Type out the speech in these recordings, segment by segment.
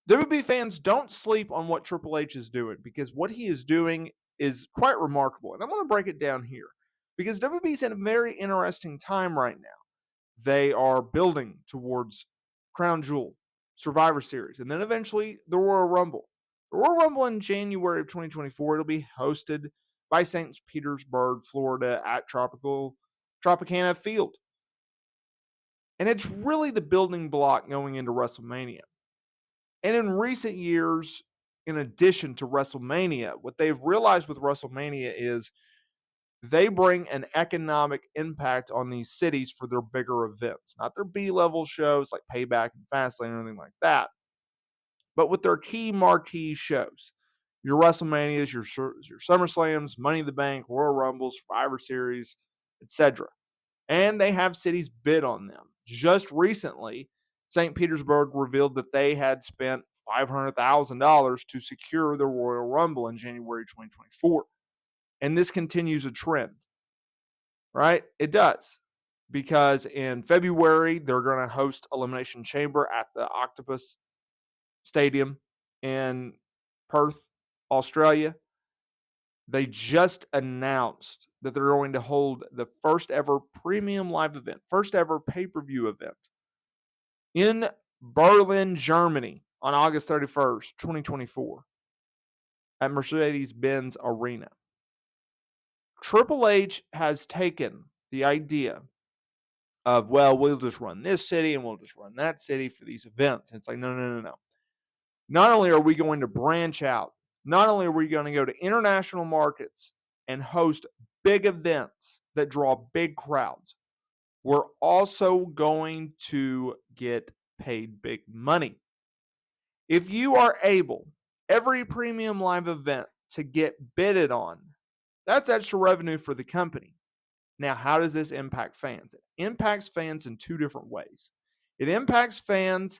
WB fans, don't sleep on what Triple H is doing, because what he is doing is quite remarkable. And I'm going to break it down here because WB is in a very interesting time right now. They are building towards Crown Jewel, Survivor Series, and then eventually the Royal Rumble. The Royal Rumble in January of 2024, it'll be hosted by St. Petersburg, Florida at Tropicana Field. And it's really the building block going into WrestleMania. And in recent years, in addition to WrestleMania, what they've realized with WrestleMania is they bring an economic impact on these cities for their bigger events, not their B-level shows like Payback and Fastlane or anything like that, but with their key marquee shows. Your WrestleManias, your SummerSlams, Money in the Bank, Royal Rumbles, Survivor Series, etc. And they have cities bid on them. Just recently, St. Petersburg revealed that they had spent $500,000 to secure the Royal Rumble in January 2024. And this continues a trend, right? It does. Because in February, they're going to host Elimination Chamber at the Octopus Stadium in Perth, Australia. They just announced that they're going to hold the first ever premium live event, first ever pay-per-view event in Berlin, Germany on August 31st, 2024 at Mercedes-Benz Arena. Triple H has taken the idea of, well, we'll just run this city and we'll just run that city for these events. And it's like, no. Not only are we going to branch out, not only are we going to go to international markets and host big events that draw big crowds, we're also going to get paid big money. If you are able, every premium live event to get bidded on, that's extra revenue for the company. Now, how does this impact fans? It impacts fans in two different ways. It impacts fans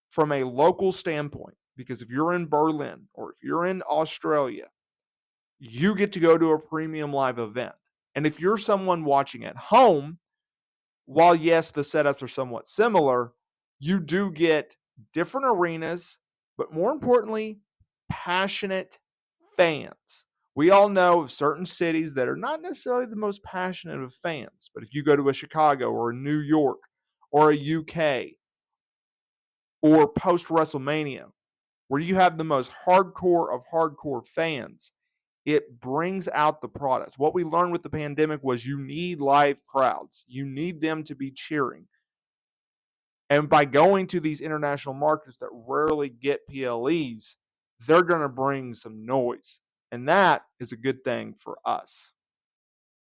from a local standpoint, because if you're in Berlin or if you're in Australia, you get to go to a premium live event. And if you're someone watching at home, while yes, the setups are somewhat similar, you do get different arenas, but more importantly, passionate fans. We all know of certain cities that are not necessarily the most passionate of fans, but if you go to a Chicago or a New York or a UK or post WrestleMania, where you have the most hardcore of hardcore fans, it brings out the products. What we learned with the pandemic was you need live crowds. You need them to be cheering. And by going to these international markets that rarely get PLEs, they're going to bring some noise. And that is a good thing for us.